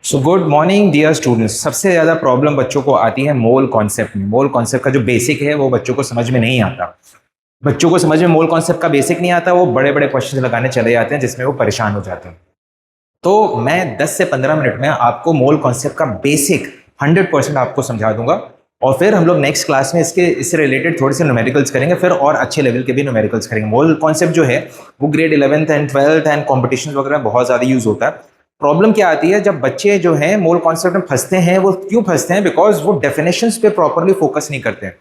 सो good morning dear students. सबसे ज़्यादा problem बच्चों को आती है मोल कॉन्सेप्ट में। मोल कॉन्सेप्ट का जो बेसिक है वो बच्चों को समझ में नहीं आता। बच्चों को समझ में मोल कॉन्सेप्ट का बेसिक नहीं आता, वो बड़े बड़े क्वेश्चन लगाने चले जाते हैं जिसमें वो परेशान हो जाते हैं। तो मैं 10 से 15 मिनट में आपको मोल कॉन्सेप्ट का बेसिक 100% आपको समझा दूंगा, और फिर हम लोग नेक्स्ट क्लास में इससे रिलेटेड थोड़े से न्यूमेरिकल्स करेंगे, फिर और अच्छे लेवल के भी न्यूमेरिकल्स करेंगे। मोल कॉन्सेप्ट जो है वो grade 11th and 12th and competition वगैरह बहुत ज़्यादा यूज होता है। प्रॉब्लम क्या आती है जब बच्चे जो हैं मोल कॉन्सेप्ट में फंसते हैं, वो क्यों फंसते हैं? बिकॉज वो डेफिनेशंस पे प्रॉपरली फोकस नहीं करते हैं।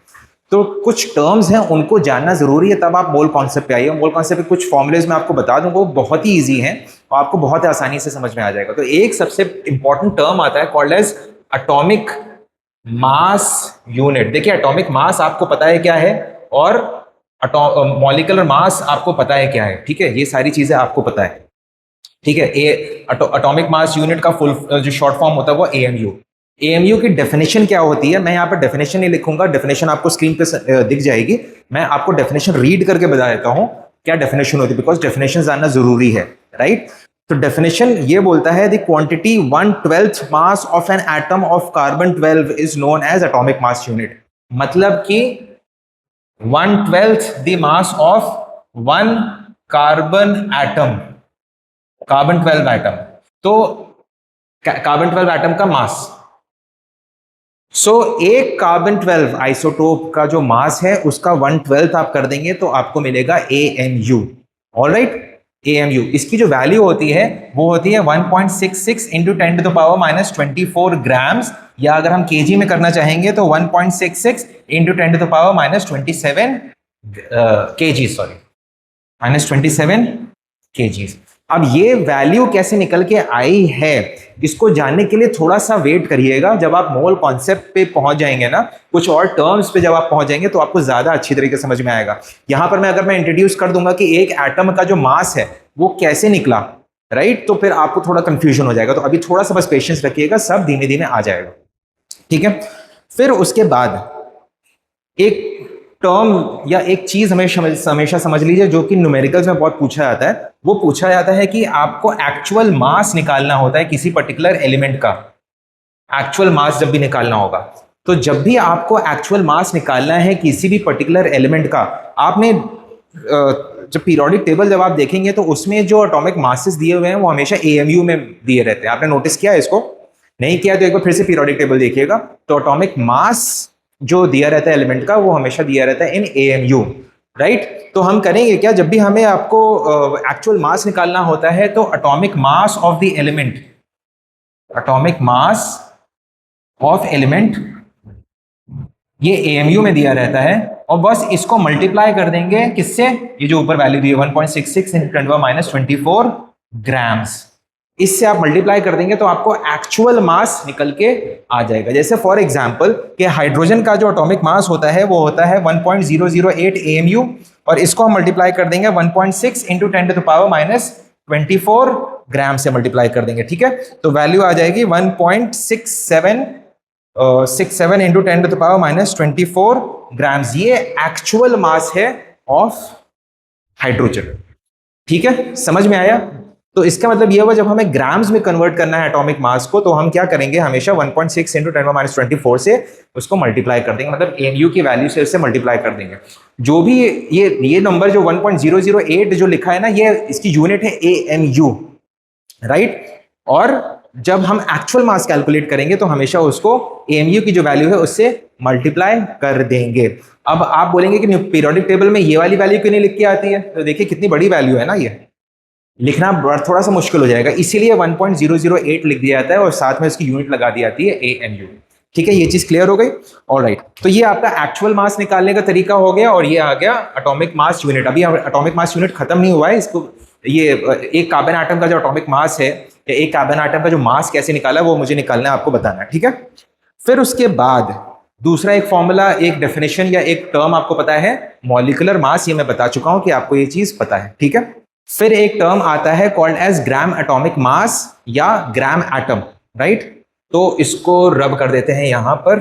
तो कुछ टर्म्स हैं उनको जानना जरूरी है, तब आप मोल कॉन्सेप्ट पे आइए। मोल कॉन्सेप्ट के कुछ फॉर्मुलेज मैं आपको बता दूंगा, वो बहुत ही ईजी हैं और आपको बहुत आसानी से समझ में आ जाएगा। तो एक सबसे इंपॉर्टेंट टर्म आता है called as atomic mass unit. देखिए, एटॉमिक मास आपको पता है क्या है, और मॉलिक्यूलर मास आपको पता है क्या है। ठीक है, ये सारी चीजें आपको पता है। ठीक है, एटॉमिक मास यूनिट का फुल जो शॉर्ट फॉर्म होता है वो एएमयू। एएमयू की डेफिनेशन क्या होती है, मैं यहाँ पर डेफिनेशन नहीं लिखूंगा, डेफिनेशन आपको स्क्रीन पे दिख जाएगी। मैं आपको डेफिनेशन रीड करके बता देता हूँ क्या डेफिनेशन होती है, बिकॉज डेफिनेशन जानना जरूरी है, राइट। तो डेफिनेशन ये बोलता है the quantity 1/12 mass of an atom of carbon 12 is known as atomic mass unit. मतलब कि 1/12 the mass of one carbon atom, carbon 12 atom, तो कार्बन 12 एटम का मास। एक कार्बन 12 आइसोटोप का जो मास है उसका 1/12 आप कर देंगे तो आपको मिलेगा AMU। ऑलराइट, AMU इसकी जो वैल्यू होती है वो होती है 1.66 इंटू 10⁻⁻24 ग्राम्स, या अगर हम केजी में करना चाहेंगे तो 1.66 इंटू 10⁻⁻27 केजी, सॉरी -27 केजीज। अब ये वैल्यू कैसे निकल के आई है, इसको जानने के लिए थोड़ा सा वेट करिएगा। जब आप मोल कॉन्सेप्ट पे पहुंच जाएंगे ना, कुछ और टर्म्स पे जब आप पहुंच जाएंगे तो आपको ज्यादा अच्छी तरीके से समझ में आएगा। यहां पर अगर मैं इंट्रोड्यूस कर दूंगा कि एक एटम का जो मास है वो कैसे निकला, राइट, तो फिर आपको थोड़ा कंफ्यूजन हो जाएगा। तो अभी थोड़ा सा बस पेशेंस रखिएगा, सब धीमे धीमे आ जाएगा। ठीक है, फिर उसके बाद एक टर्म या एक चीज हमेशा समझ लीजिए जो कि न्यूमेरिकल्स में बहुत पूछा जाता है। वो पूछा जाता है कि आपको एक्चुअल मास निकालना होता है किसी पर्टिकुलर एलिमेंट का। एक्चुअल मास जब भी निकालना होगा, तो जब भी आपको एक्चुअल मास निकालना है किसी भी पर्टिकुलर एलिमेंट का, आपने जब पीरियोडिक टेबल जब आप देखेंगे तो उसमें जो एटॉमिक मासेस दिए हुए हैं वो हमेशा AMU में दिए रहते हैं। आपने नोटिस किया है इसको? नहीं किया तो एक बार फिर से पीरियोडिक टेबल देखिएगा। तो एटॉमिक मास जो दिया रहता है एलिमेंट का वो हमेशा दिया रहता है इन AMU, राइट। तो हम करेंगे क्या, जब भी हमें आपको एक्चुअल मास निकालना होता है तो atomic mass of the element, atomic mass of element ये AMU में दिया रहता है, और बस इसको मल्टीप्लाई कर देंगे किससे, ये जो ऊपर वैल्यू दी है 1.66 × 10⁻⁻24 ग्राम्स, इससे आप मल्टीप्लाई कर देंगे तो आपको एक्चुअल मास निकल के आ जाएगा। जैसे फॉर एग्जांपल कि हाइड्रोजन का जो एटॉमिक मास होता है वो होता है 1.008 AMU, और इसको हम मल्टीप्लाई कर देंगे 1.6 × 10⁻⁻24 ग्राम से मल्टीप्लाई कर देंगे। ठीक है, तो वैल्यू आ जाएगी 1.67 × 10⁻⁻24 ग्राम्स। ये एक्चुअल मास है ऑफ हाइड्रोजन। ठीक है, समझ में आया? तो इसका मतलब ये हुआ जब हमें ग्राम्स में कन्वर्ट करना है एटॉमिक मास को, तो हम क्या करेंगे, हमेशा 1.6 × 10⁻⁻24 से उसको मल्टीप्लाई कर देंगे, मतलब AMU की वैल्यू से उससे मल्टीप्लाई कर देंगे। जो भी ये नंबर जो 1.008 जो लिखा है ना, ये इसकी यूनिट है AMU, राइट। और जब हम एक्चुअल मास कैलकुलेट करेंगे तो हमेशा उसको AMU की जो वैल्यू है उससे मल्टीप्लाई कर देंगे। अब आप बोलेंगे कि पीरियोडिक टेबल में ये वाली वैल्यू क्यों नहीं लिख के आती है, तो देखिए कितनी बड़ी वैल्यू है ना, ये लिखना थोड़ा सा मुश्किल हो जाएगा, इसीलिए 1.008 लिख दिया जाता है और साथ में उसकी यूनिट लगा दी जाती है AMU। ठीक है, ये चीज क्लियर हो गई? ऑलराइट, तो ये आपका एक्चुअल मास निकालने का तरीका हो गया, और ये आ गया एटॉमिक मास यूनिट। अभी एटॉमिक मास यूनिट खत्म नहीं हुआ है, इसको ये एक कार्बन एटम का जो एटॉमिक मास है या एक कार्बन एटम का जो मास कैसे निकाला वो मुझे निकालना है, आपको बताना है। ठीक है, फिर उसके बाद दूसरा एक फॉर्मूला, एक डेफिनेशन या एक टर्म आपको पता है, मॉलिक्यूलर मास, ये मैं बता चुका हूं कि आपको ये चीज पता है। ठीक है, फिर एक टर्म आता है called as gram atomic mass या ग्राम एटम, राइट। तो इसको रब कर देते हैं यहां पर।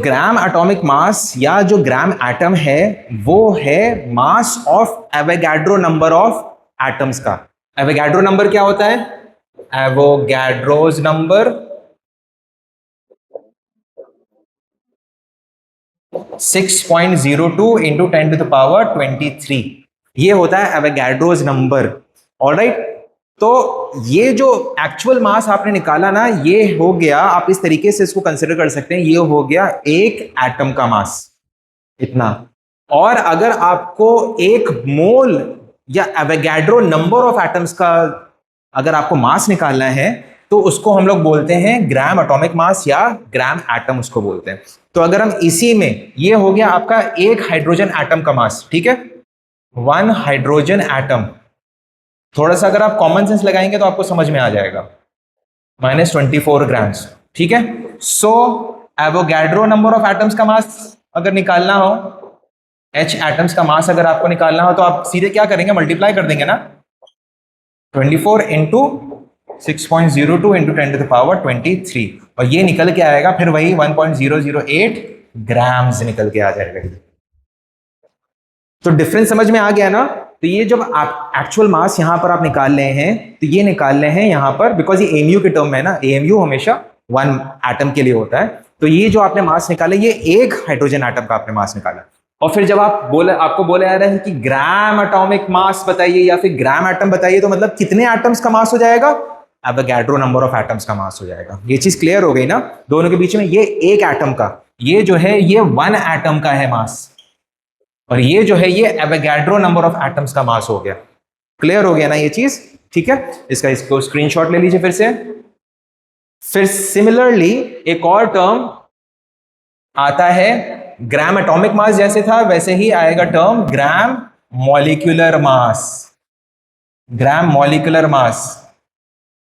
ग्राम एटॉमिक मास या जो ग्राम एटम है वो है mass of Avogadro number of atoms का। एवोगाड्रो नंबर क्या होता है? एवोगैड्रोज नंबर 6.02 इंटू 10⁻23, ये होता है एवोगैड्रोज नंबर। ऑलराइट, तो ये जो एक्चुअल मास आपने निकाला ना, ये हो गया, आप इस तरीके से इसको कंसिडर कर सकते हैं, ये हो गया एक एटम का मास, इतना। और अगर आपको एक मोल या एवोगैड्रो नंबर ऑफ एटम्स का अगर आपको मास निकालना है, तो उसको हम लोग बोलते हैं ग्राम एटॉमिक मास या ग्राम एटम उसको बोलते हैं। तो अगर हम इसी में, ये हो गया आपका एक हाइड्रोजन एटम का मास, ठीक है, वन हाइड्रोजन एटम। थोड़ा सा अगर आप कॉमन सेंस लगाएंगे तो आपको समझ में आ जाएगा, -24 ग्राम्स, ठीक है। सो एवोगैड्रो नंबर ऑफ एटम्स का मास अगर निकालना हो, H एटम्स का मास अगर आपको निकालना हो, तो आप सीधे क्या करेंगे, मल्टीप्लाई कर देंगे ना, 24 इंटू 6.02 इंटू 10⁻23, और ये निकल के आएगा फिर वही 1.008 ग्राम्स निकल के आ जाएगा। तो डिफरेंस समझ में आ गया ना। तो ये जब आप एक्चुअल मास यहां पर आप निकाल रहे हैं, तो ये निकाल रहे हैं यहां पर, बिकॉज ये एमयू के टर्म है ना, एमयू हमेशा वन एटम के लिए होता है। तो ये जो आपने मास निकाला, ये एक हाइड्रोजन एटम का आपने मास निकाला। और फिर जब आपको बोले आ रहे हैं कि ग्राम एटॉमिक मास बताइए या फिर ग्राम एटम बताइए, तो मतलब कितने एटम्स का मास हो जाएगा, एवोगैड्रो नंबर ऑफ एटम्स का मास हो जाएगा। ये चीज क्लियर हो गई ना दोनों के बीच में। ये एक एटम का, ये जो है ये वन एटम का है मास, और ये जो है ये एवोगैड्रो नंबर ऑफ एटम्स का मास हो गया। क्लियर हो गया ना ये चीज, ठीक है। इसको स्क्रीनशॉट ले लीजिए फिर से। फिर सिमिलरली एक और टर्म आता है, ग्राम एटॉमिक मास जैसे था वैसे ही आएगा term gram molecular mass, gram molecular mass,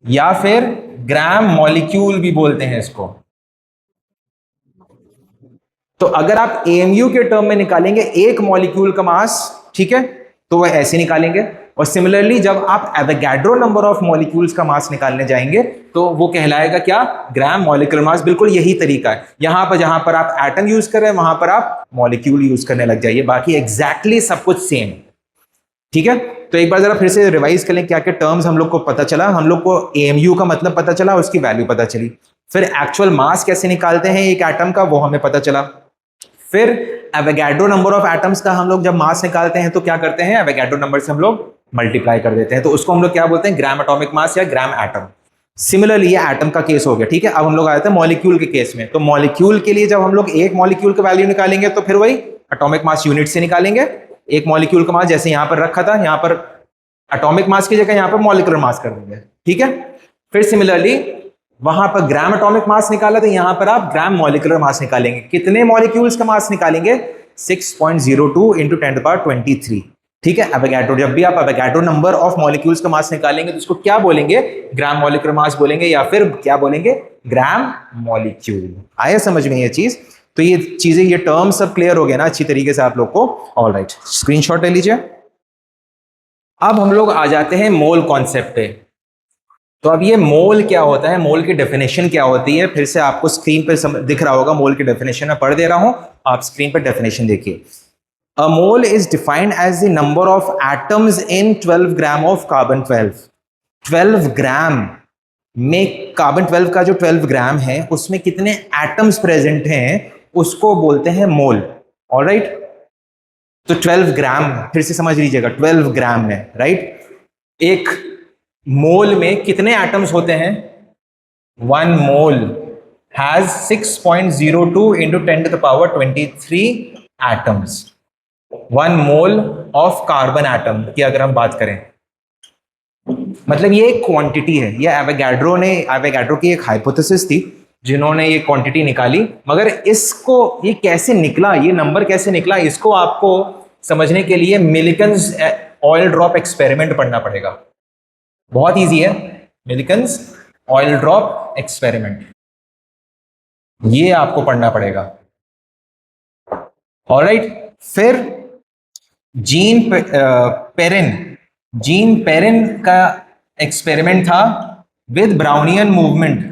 या फिर ग्राम मॉलिक्यूल भी बोलते हैं इसको। तो अगर आप एएमयू के टर्म में निकालेंगे एक मॉलिक्यूल का मास, ठीक है, तो वह ऐसे निकालेंगे। और सिमिलरली जब आप एवोगैड्रो नंबर ऑफ मॉलिक्यूल्स का मास निकालने जाएंगे, तो वो कहलाएगा क्या, ग्राम मॉलिक्यूलर मास। बिल्कुल यही तरीका है। यहां पर जहां पर आप एटम यूज कर रहे हैं, वहां पर आप मॉलिक्यूल यूज करने लग जाइए, बाकी एग्जैक्टली सब कुछ सेम, ठीक है। तो एक बार जरा फिर से रिवाइज करें, क्या क्या टर्म्स हम लोग को पता चला। हम लोग को एएमयू का मतलब पता चला, उसकी वैल्यू पता चली। फिर एक्चुअल मास कैसे निकालते हैं एक एटम का, वो हमें पता चला। फिर एवोगैड्रो नंबर ऑफ एटम्स का हम लोग जब मास निकालते हैं तो क्या करते हैं, एवोगैड्रो नंबर से हम लोग मल्टीप्लाई कर देते हैं, तो उसको हम लोग क्या बोलते हैं, ग्राम एटॉमिक मास या ग्राम एटम। सिमिलरली ये एटम का केस हो गया, ठीक है। अब हम लोग आए थे मॉलिक्यूल के केस में। तो मॉलिक्यूल के लिए जब हम लोग एक मॉलिक्यूल का वैल्यू निकालेंगे, तो फिर वही एटॉमिक मास यूनिट से निकालेंगे। एक मॉलिक्यूल का मास जैसे यहां पर रखा था, यहां पर एटॉमिक मास की जगह यहां पर मॉलिक्यूलर मास कर देंगे, ठीक है। फिर सिमिलरली वहां पर ग्राम एटॉमिक मास निकाला, तो यहां पर आप ग्राम मॉलिक्यूलर मास निकालेंगे। कितने मॉलिक्यूल्स का मास निकालेंगे, 6.02 इंटू 10⁻23, ठीक है। एवोगैड्रो, जब भी आप एवोगैड्रो नंबर ऑफ मॉलिक्यूल्स का मास निकालेंगे, तो उसको क्या बोलेंगे, ग्राम मॉलिक्यूलर मास बोलेंगे, या फिर क्या बोलेंगे, ग्राम मॉलिक्यूल। आया समझ में ये चीज। तो ये चीजें, ये टर्म सब क्लियर हो गया ना अच्छी तरीके से आप लोग को। ऑलराइट, स्क्रीनशॉट ले लीजिए। अब हम लोग आ जाते हैं मोल कॉन्सेप्ट पे। तो अब ये मोल क्या होता है, मोल की डेफिनेशन क्या होती है, फिर से आपको स्क्रीन पर दिख रहा होगा। मोल की डेफिनेशन मैं पढ़ दे रहा हूं, आप स्क्रीन पर डेफिनेशन देखिए। A mole is defined as the number of atoms in 12 gram of carbon 12। 12 gram में कार्बन 12 का जो 12 ग्राम है, उसमें कितने एटम्स प्रेजेंट हैं, उसको बोलते हैं मोल। ऑलराइट, तो 12 ग्राम फिर से समझ लीजिएगा, 12 ग्राम में, राइट, एक मोल में कितने एटम्स होते हैं, 1 mole has 6.02 into 10⁻23 atoms. 1 mole of carbon atom की अगर हम बात करें, मतलब ये एक क्वांटिटी है। ये एवोगैड्रो की एक हाइपोथेसिस थी, जिन्होंने ये क्वांटिटी निकाली। मगर इसको ये कैसे निकला, ये नंबर कैसे निकला, इसको आपको समझने के लिए मिलिकन्स ऑयल ड्रॉप एक्सपेरिमेंट पढ़ना पड़ेगा। बहुत इजी है, मिलिकन्स ऑयल ड्रॉप एक्सपेरिमेंट, ये आपको पढ़ना पड़ेगा। ऑलराइट, फिर जीन पेरिन का एक्सपेरिमेंट था विद ब्राउनियन मूवमेंट,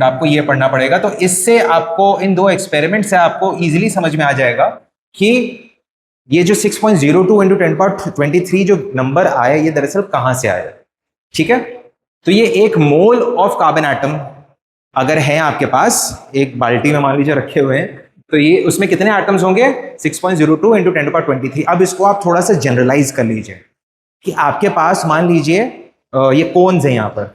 आपको ये पढ़ना पड़ेगा। तो इससे आपको, इन दो एक्सपेरिमेंट से आपको इजीली समझ में आ जाएगा कि ये जो 6.02 इंटू 10⁻23 जो नंबर आया, ये दरअसल कहां से आया। ठीक है, तो ये एक मोल ऑफ कार्बन एटम अगर है आपके पास, एक बाल्टी में मान लीजिए रखे हुए हैं, तो ये उसमें कितने एटम्स होंगे? 6.02 इंटू 10⁻23। अब इसको आप थोड़ा सा जनरलाइज कर लीजिए कि आपके पास मान लीजिए ये कोन्स है, यहाँ पर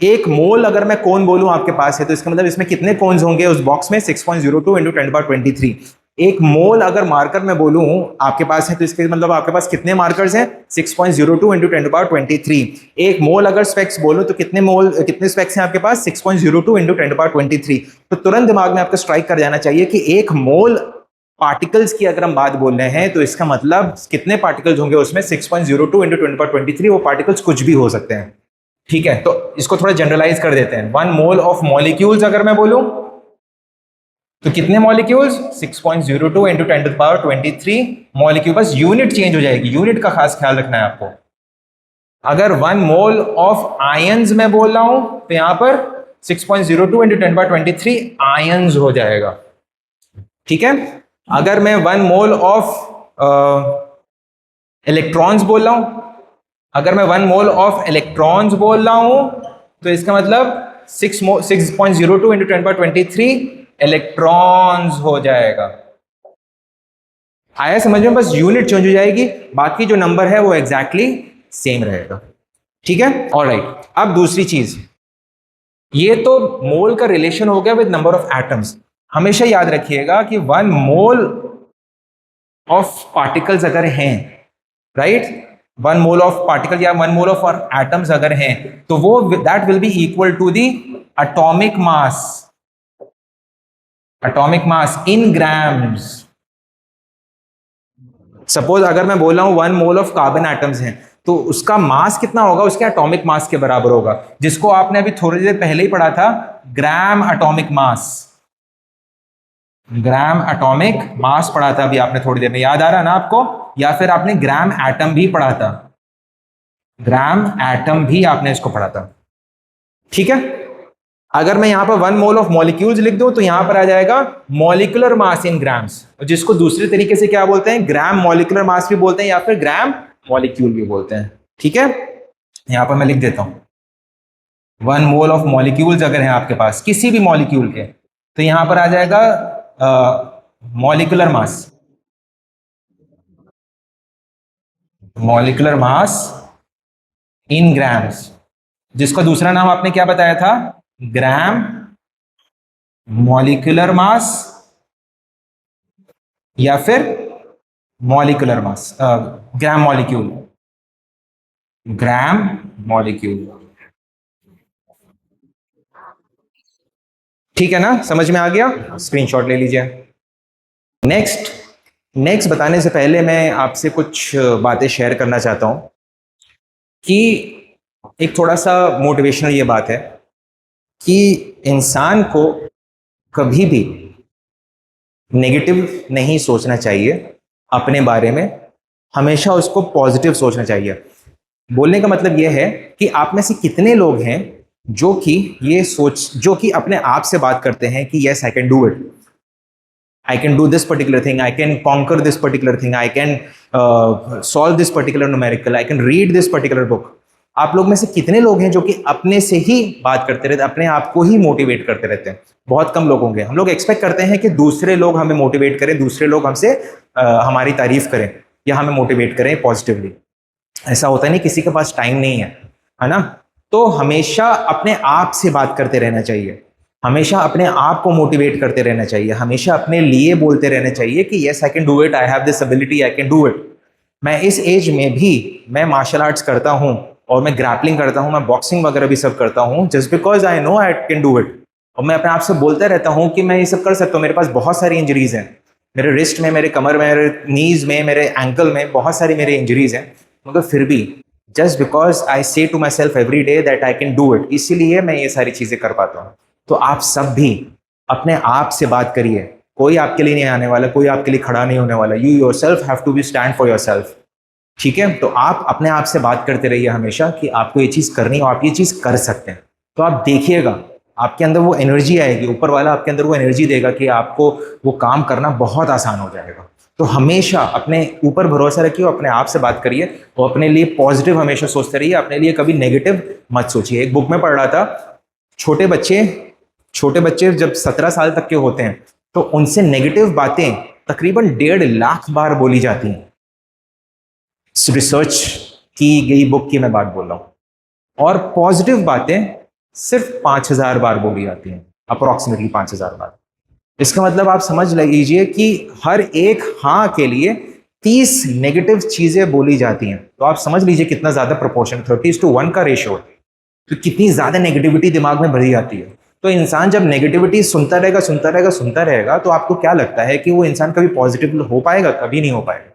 एक मोल अगर मैं कोन बोलूं आपके पास है, तो इसका मतलब इसमें कितने कोन्स होंगे उस बॉक्स में? 6.02 इंटू 10⁻23। एक मोल अगर मार्कर में बोलूं आपके पास है, तो इसके मतलब आपके पास कितने मार्कर्स हैं? 6.02 इंटू 10⁻23। एक मोल अगर स्पेक्स बोलूं तो कितने स्पेक्स हैं आपके पास? 6.02 इंटू 10⁻23। तो तुरंत दिमाग में आपको स्ट्राइक कर जाना चाहिए कि एक मोल पार्टिकल्स की अगर हम बात बोल रहे हैं, तो इसका मतलब कितने पार्टिकल्स होंगे उसमें? 6.02 इंटू 10⁻23। वो पार्टिकल्स कुछ भी हो सकते हैं, ठीक है। तो इसको थोड़ा जनरलाइज कर देते हैं। 1 मोल ऑफ मॉलिक्यूल्स अगर मैं बोलूं तो कितने मॉलिक्यूल्स? 6.02 into 10⁻23 molecule. बस यूनिट चेंज हो जाएगी, यूनिट का खास ख्याल रखना है आपको। अगर 1 मोल ऑफ आयंस में बोल रहा हूं तो यहां पर 6.02 इंटू 10⁻23 आयंस हो जाएगा, ठीक है। अगर मैं 1 मोल ऑफ इलेक्ट्रॉन्स बोल रहा हूं, अगर मैं 1 मोल ऑफ इलेक्ट्रॉन्स बोल रहा हूं तो इसका मतलब 6.02 इंटू 10⁻23 इलेक्ट्रॉन्स हो जाएगा। आया समझ में? बस यूनिट चेंज हो जाएगी, बाकी जो नंबर है वो एग्जैक्टली सेम रहेगा, ठीक है। ऑलराइट, अब दूसरी चीज, ये तो मोल का रिलेशन हो गया विद नंबर ऑफ एटम्स। हमेशा याद रखिएगा कि 1 मोल ऑफ पार्टिकल्स अगर हैं, राइट, 1 मोल ऑफ पार्टिकल या 1 मोल ऑफ एटम्स अगर हैं, तो वो that will be equal to the atomic mass in grams. Suppose अगर मैं बोल रहा हूं 1 मोल ऑफ कार्बन एटम्स हैं, तो उसका मास कितना होगा? उसके एटॉमिक मास के बराबर होगा, जिसको आपने अभी थोड़ी देर पहले ही पढ़ा था, ग्राम एटॉमिक मास। ग्राम एटॉमिक मास पढ़ा था अभी आपने थोड़ी देर में, याद आ रहा है ना आपको? या फिर आपने ग्राम एटम भी पढ़ा था, ग्राम एटम भी आपने इसको पढ़ा था, ठीक है। अगर मैं यहां पर 1 मोल ऑफ मॉलिक्यूल्स लिख दूं तो यहां पर आ जाएगा मॉलिक्यूलर मास इन ग्राम्स, जिसको दूसरे तरीके से क्या बोलते हैं? ग्राम मॉलिक्यूलर मास भी बोलते हैं या फिर ग्राम मॉलिक्यूल भी बोलते हैं, ठीक है। यहां पर मैं लिख देता हूं 1 मोल ऑफ मॉलिक्यूल्स अगर है आपके पास किसी भी मॉलिक्यूल के, तो यहां पर आ जाएगा मॉलिक्यूलर मास इन ग्राम्स, जिसका दूसरा नाम आपने क्या बताया था? ग्राम मॉलिक्यूलर मास या फिर मॉलिक्यूलर मास, ग्राम मॉलिक्यूल, ठीक है ना? समझ में आ गया? स्क्रीनशॉट ले लीजिए। नेक्स्ट बताने से पहले मैं आपसे कुछ बातें शेयर करना चाहता हूं कि एक थोड़ा सा मोटिवेशनल ये बात है कि इंसान को कभी भी नेगेटिव नहीं सोचना चाहिए अपने बारे में, हमेशा उसको पॉजिटिव सोचना चाहिए। बोलने का मतलब यह है कि आप में से कितने लोग हैं जो कि अपने आप से बात करते हैं कि yes I can do it, I can do this particular thing, I can conquer this particular thing, I can solve this particular numerical, I can read this particular book। आप लोग में से कितने लोग हैं जो कि अपने से ही बात करते रहते हैं, अपने आप को ही मोटिवेट करते रहते हैं? बहुत कम लोग होंगे। हम लोग एक्सपेक्ट करते हैं कि दूसरे लोग हमें मोटिवेट करें, दूसरे लोग हमसे हमारी तारीफ करें या हमें मोटिवेट करें पॉजिटिवली। ऐसा होता नहीं, किसी के पास टाइम नहीं है ना? तो हमेशा अपने आप से बात करते रहना चाहिए, हमेशा अपने आप को मोटिवेट करते रहना चाहिए, हमेशा अपने लिए बोलते रहना चाहिए कि yes I can do it, I have this ability, I can do it. मैं इस एज में भी मैं मार्शल आर्ट्स करता हूँ और मैं ग्रैपलिंग करता हूँ, मैं बॉक्सिंग वगैरह भी सब करता हूँ, just because I know I can do it. और मैं अपने आप से बोलता रहता हूँ कि मैं ये सब कर सकता हूँ। मेरे पास बहुत सारी इंजरीज हैं, मेरे रिस्ट में, मेरे कमर में, मेरे नीज में, मेरे एंकल में बहुत सारी मेरी इंजरीज हैं, मगर फिर भी just because I say to myself every day that I can do it, इसीलिए मैं ये सारी चीजें कर पाता हूँ। तो आप सब भी अपने आप से बात करिए, कोई आपके लिए नहीं आने वाला, कोई आपके लिए खड़ा नहीं होने वाला। You yourself have to be stand for yourself, ठीक है। तो आप अपने आप से बात करते रहिए हमेशा कि आपको ये चीज़ करनी है और आप ये चीज़ कर सकते हैं। तो आप देखिएगा आपके अंदर वो एनर्जी आएगी, ऊपर वाला आपके अंदर वो एनर्जी देगा कि आपको वो काम करना बहुत आसान हो जाएगा। तो हमेशा अपने ऊपर भरोसा रखिए, अपने आप से बात करिए और अपने लिए पॉजिटिव हमेशा सोचते रहिए, अपने लिए कभी नेगेटिव मत सोचिए। एक बुक में पढ़ रहा था, छोटे बच्चे जब 17 साल तक के होते हैं तो उनसे नेगेटिव बातें तकरीबन 1.5 लाख बार बोली जाती हैं। रिसर्च की गई बुक की मैं बात बोल रहा हूं। और पॉजिटिव बातें सिर्फ 5,000 बार बोली जाती हैं, अप्रोक्सीमेटली 5,000 बार। इसका मतलब आप समझ लीजिए कि हर एक हाँ के लिए 30 नेगेटिव चीजें बोली जाती हैं। तो आप समझ लीजिए कितना ज्यादा प्रोपोर्शन, 30:1 का रेशियो है, तो कितनी ज्यादा नेगेटिविटी दिमाग में भरी जाती है। तो इंसान जब नेगेटिविटी सुनता रहेगा तो आपको क्या लगता है कि वो इंसान कभी पॉजिटिव हो पाएगा? कभी नहीं हो पाएगा।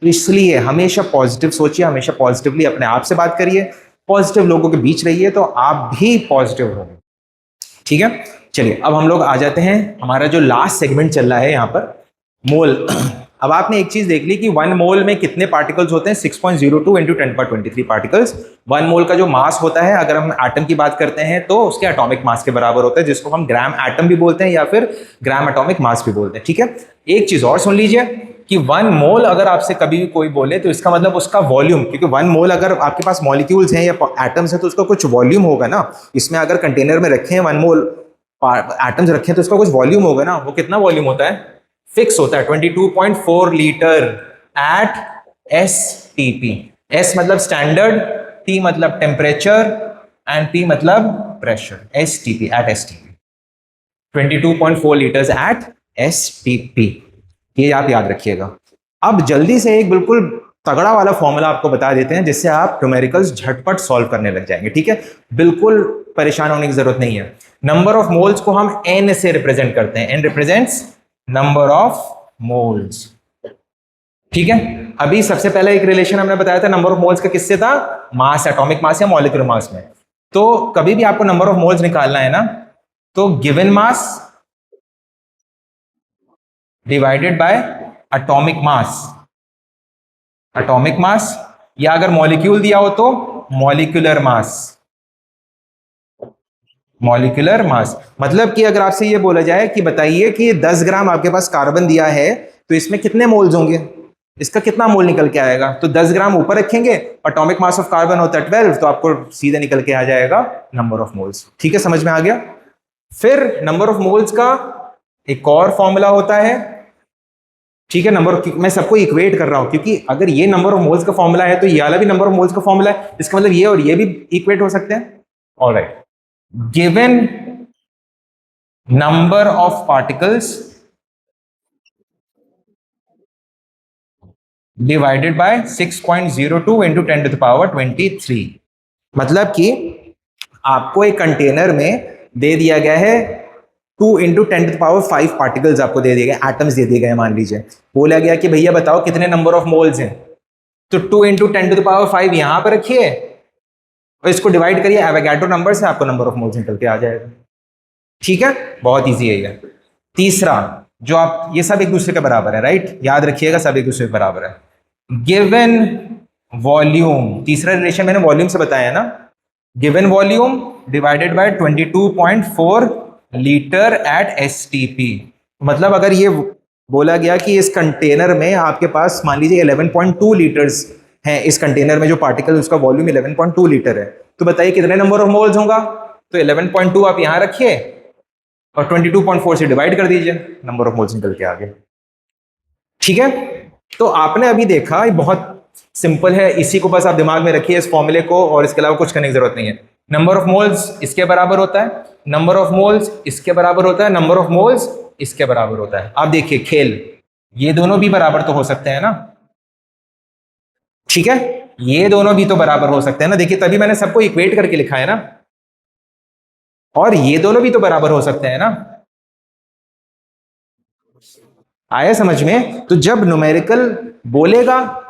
तो इसलिए हमेशा पॉजिटिव सोचिए, हमेशा पॉजिटिवली अपने आप से बात करिए, पॉजिटिव लोगों के बीच रहिए, तो आप भी पॉजिटिव होंगे। ठीक है, चलिए अब हम लोग आ जाते हैं, हमारा जो लास्ट सेगमेंट चल रहा है यहाँ पर, मोल। अब आपने एक चीज देख ली कि 1 मोल में कितने पार्टिकल्स होते हैं, 6.02 इंटू 10⁻23 पार्टिकल्स। 1 मोल का जो मास होता है, अगर हम एटम की बात करते हैं तो उसके एटॉमिक मास के बराबर होता है, जिसको हम ग्राम एटम भी बोलते हैं या फिर ग्राम एटॉमिक मास भी बोलते हैं। ठीक है, एक चीज और सुन लीजिए कि 1 मोल अगर आपसे कभी भी कोई बोले तो इसका मतलब उसका वॉल्यूम, क्योंकि 1 मोल अगर आपके पास मॉलिक्यूल्स हैं या एटम्स हैं तो उसका कुछ वॉल्यूम होगा ना। इसमें अगर कंटेनर में रखे हैं 1 मोल एटम्स रखे हैं तो उसका कुछ वॉल्यूम होगा ना। वो कितना वॉल्यूम होता है? फिक्स होता है 22.4 लीटर एट STP। S मतलब स्टैंडर्ड, T मतलब टेम्परेचर एंड P मतलब pressure. STP at STP 22.4 litres at STP, ये आप याद रखिएगा। अब जल्दी से एक बिल्कुल तगड़ा वाला फॉर्मूला आपको बता देते हैं जिससे आप न्यूमेरिकल्स झटपट सॉल्व करने लग जाएंगे। ठीक है, बिल्कुल परेशान होने की जरूरत नहीं है। नंबर ऑफ मोल्स को हम N से रिप्रेजेंट करते हैं। N represents number of moles. ठीक है, अभी सबसे पहले एक रिलेशन हमने बताया था नंबर ऑफ मोल्स का, किससे था? मास, एटॉमिक मास या मॉलिक्यूलर मास में। तो कभी भी आपको नंबर ऑफ मोल्स निकालना है ना, तो given mass divided by atomic mass, atomic mass, या अगर मॉलिक्यूल दिया हो तो मॉलिक्यूलर मास, मॉलिक्यूलर मास। मतलब कि अगर आपसे ये बोला जाए कि बताइए कि 10 ग्राम आपके पास कार्बन दिया है तो इसमें कितने मोल्स होंगे, इसका कितना मोल निकल के आएगा? तो 10 ग्राम ऊपर रखेंगे, एटॉमिक मास ऑफ कार्बन होता है 12, तो आपको सीधे निकल के आ जाएगा नंबर ऑफ मोल्स। ठीक है, समझ में आ गया? फिर नंबर ऑफ मोल्स का एक और फॉर्मूला होता है। ठीक है, मैं सबको इक्वेट कर रहा हूं क्योंकि अगर ये नंबर ऑफ मोल्स का फॉर्मूला है तो ये वाला भी नंबर ऑफ मोल्स का फॉर्मूला है, इसका मतलब ये और ये भी इक्वेट हो सकते हैं। Alright, given number of particles divided by 6.02 into 10⁻23। मतलब कि आपको एक कंटेनर में दे दिया गया है 2 इंटू 10⁵ पार्टिकल्स आपको दे दिए गए, एटम्स दे दिए गए। मान लीजिए बोला गया कि भैया बताओ कितने नंबर ऑफ मोल्स हैं, तो 2 इंटू 10⁵ यहां पर रखिए और इसको डिवाइड करिए एवोगाड्रो नंबर से, आपको नंबर ऑफ मोल्स निकल के आ जाएगा। ठीक है, बहुत इजी है ये। तीसरा, जो आप, ये सब एक दूसरे के बराबर है, राइट? याद रखिएगा सब एक दूसरे के बराबर है। गिवन वॉल्यूम, तीसरा रिलेशन मैंने वॉल्यूम से बताया ना, given volume divided by 22.4 litre at STP। मतलब अगर ये बोला गया कि इस कंटेनर में आपके पास मान लीजिए 11.2 लीटर्स हैं, इस कंटेनर में जो पार्टिकल उसका वॉल्यूम 11.2 लीटर है, तो बताइए कितने नंबर ऑफ मोल्स होगा? तो 11.2 आप यहां रखिए और 22.4 से डिवाइड कर दीजिए, नंबर ऑफ मोल्स निकल के आ गए। ठीक है, तो आपने अभी देखा, ये बहुत सिंपल है, इसी को बस आप दिमाग में रखिए इस फॉर्मूले को, और इसके अलावा कुछ करने की जरूरत नहीं है। नंबर ऑफ मोल्स इसके बराबर होता है, नंबर ऑफ मोल्स इसके बराबर होता है, नंबर ऑफ मोल्स इसके बराबर होता है। आप देखिए खेल, ये दोनों भी बराबर तो हो सकते हैं ना? ठीक है, ये दोनों भी तो बराबर हो सकते हैं ना। देखिए तभी मैंने सबको इक्वेट करके लिखा है ना, और ये दोनों भी तो बराबर हो सकते हैं ना। आया समझ में? तो जब न्यूमेरिकल बोलेगा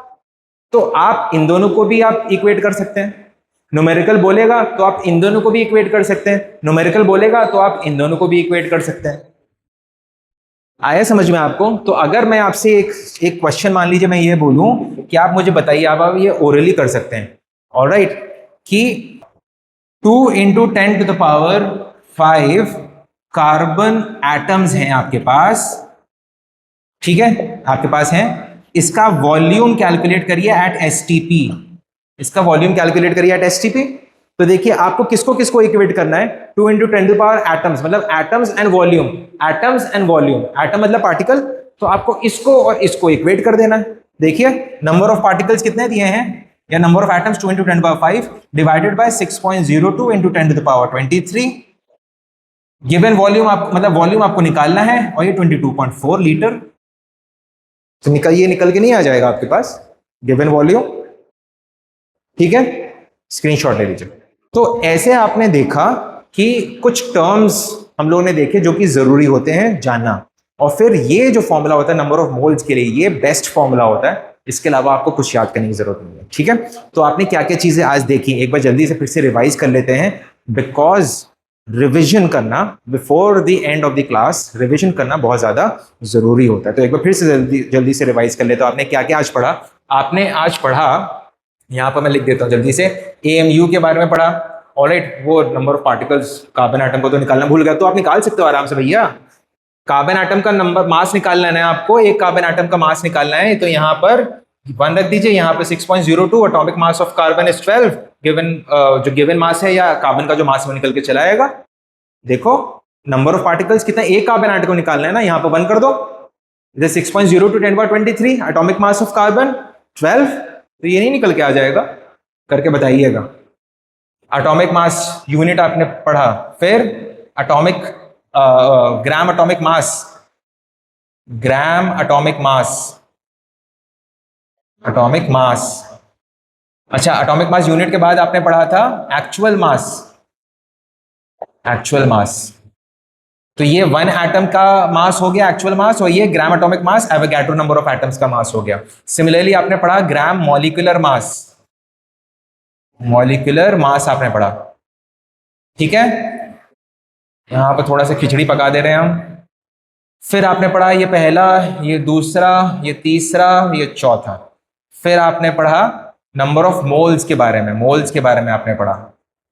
तो आप इन दोनों को भी आप इक्वेट कर सकते हैं, न्यूमेरिकल बोलेगा तो आप इन दोनों को भी इक्वेट कर सकते हैं, न्यूमेरिकल बोलेगा तो आप इन दोनों को भी इक्वेट कर सकते हैं। आया समझ में आपको? तो अगर मैं आपसे एक क्वेश्चन, मान लीजिए मैं ये बोलूं कि आप मुझे बताइए, आप ये ओरली कर सकते हैं, ऑलराइट, कि 2 इंटू 10⁵ कार्बन एटम्स हैं आपके पास, ठीक है, आपके पास है। इसका वॉल्यूम कैलकुलेट करिए एट एसटीपी, इसका वॉल्यूम कैलकुलेट करिए एट एसटीपी। तो देखिए आपको किसको किसको इक्वेट करना है, 2 × 10⁻, एटम्स मतलब atoms and volume, atoms and volume, atom मतलब पार्टिकल, तो आपको इसको और इसको इक्वेट कर देना है। देखिए नंबर ऑफ पार्टिकल्स कितने दिए हैं, या number of atoms 2 × 10⁵ divided by 6.02 × 10⁻23। Given volume आप मतलब वॉल्यूम आपको निकालना है और ये 22.4 लीटर। तो निकल के नहीं आ जाएगा आपके पास गिवन वॉल्यूम। ठीक है, स्क्रीनशॉट ले लीजिए। तो ऐसे आपने देखा कि कुछ टर्म्स हम लोगों ने देखे जो कि जरूरी होते हैं जानना, और फिर ये जो फॉर्मूला होता है नंबर ऑफ मोल्स के लिए, ये बेस्ट फॉर्मूला होता है, इसके अलावा आपको कुछ याद करने की जरूरत नहीं है। ठीक है, तो आपने क्या क्या चीजें आज देखी, एक बार जल्दी से फिर से रिवाइज कर लेते हैं, बिकॉज रिवीजन करना before the end of the class, revision करना बहुत ज्यादा जरूरी होता है। तो एक बार फिर से जल्दी से रिवाइज कर लेते हो। आपने क्या क्या आज पढ़ा, आपने आज पढ़ा, यहां पर मैं लिख देता हूं जल्दी से, AMU के बारे में पढ़ा। ऑलराइट, वो number of particles carbon atom को तो निकालना भूल गया, तो आप निकाल सकते हो आराम से भैया। कार्बन एटम का नंबर मास निकालना है आपको, एक कार्बन एटम का मास निकालना है, तो यहाँ पर 1 रख दीजिए, यहाँ पर 6.02, atomic mass of carbon is 12, given जो गिवन मास है या कार्बन का जो मास है वो निकल के चला आएगा। देखो नंबर ऑफ पार्टिकल्स कितना, एक कार्बन एटम को निकालना है ना, यहाँ पर 1 कर दो, इधर 6.02 × 10⁻23, एटॉमिक मास ऑफ कार्बन 12, तो ये नहीं निकल के आ जाएगा, करके बताइएगा। एटॉमिक मास यूनिट आपने पढ़ा, फिर एटॉमिक ग्राम एटॉमिक मास, ग्राम एटॉमिक मास, एटॉमिक मास। अच्छा, एटॉमिक मास यूनिट के बाद आपने पढ़ा था एक्चुअल मास, एक्चुअल मास। तो ये 1 एटम का मास हो गया एक्चुअल मास, और ये ग्राम atomic mass Avogadro number of atoms का मास हो गया। सिमिलरली आपने पढ़ा gram molecular mass, molecular mass आपने पढ़ा। ठीक है, यहां पर थोड़ा सा खिचड़ी पका दे रहे हैं हम। फिर आपने पढ़ा ये पहला, ये दूसरा, ये तीसरा, ये चौथा। फिर आपने पढ़ा नंबर ऑफ मोल्स के बारे में, मोल्स के बारे में आपने पढ़ा।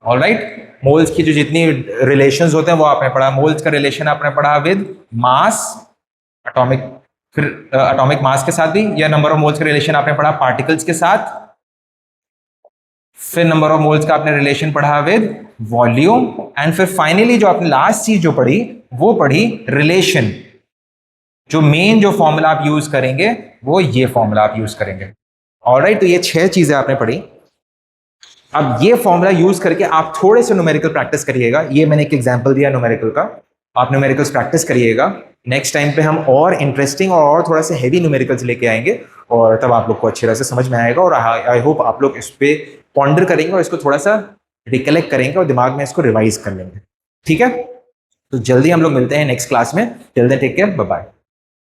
ऑलराइट, मोल्स की जो जितनी रिलेशंस होते हैं वो आपने पढ़ा। मोल्स का रिलेशन आपने पढ़ा विद मास, एटॉमिक, फिर एटॉमिक मास के साथ भी, या नंबर ऑफ मोल्स का रिलेशन आपने पढ़ा पार्टिकल्स के साथ। फिर नंबर ऑफ मोल्स का आपने रिलेशन पढ़ा विद वॉल्यूम, एंड फिर फाइनली जो आपने लास्ट चीज जो पढ़ी वो पढ़ी रिलेशन। जो मेन जो फॉर्मूला आप यूज करेंगे वो ये फॉर्मूला आप यूज करेंगे। ऑलराइट, तो ये 6 चीजें आपने पढ़ी। अब ये फॉर्मूला यूज करके आप थोड़े से न्यूमेरिकल प्रैक्टिस करिएगा। ये मैंने एक एग्जांपल दिया न्यूमेरिकल का, आप न्यूमेरिकल्स प्रैक्टिस करिएगा। नेक्स्ट टाइम पे हम और इंटरेस्टिंग और थोड़ा सा हेवी न्यूमेरिकल्स लेके आएंगे, और तब आप लोग को अच्छी तरह से समझ में आएगा, और आई होप आप लोग इस पे पॉन्डर करेंगे और इसको थोड़ा सा रिकलेक्ट करेंगे और दिमाग में इसको रिवाइज कर लेंगे। ठीक है, तो जल्दी हम लोग मिलते हैं नेक्स्ट क्लास में। Till then take care, bye bye.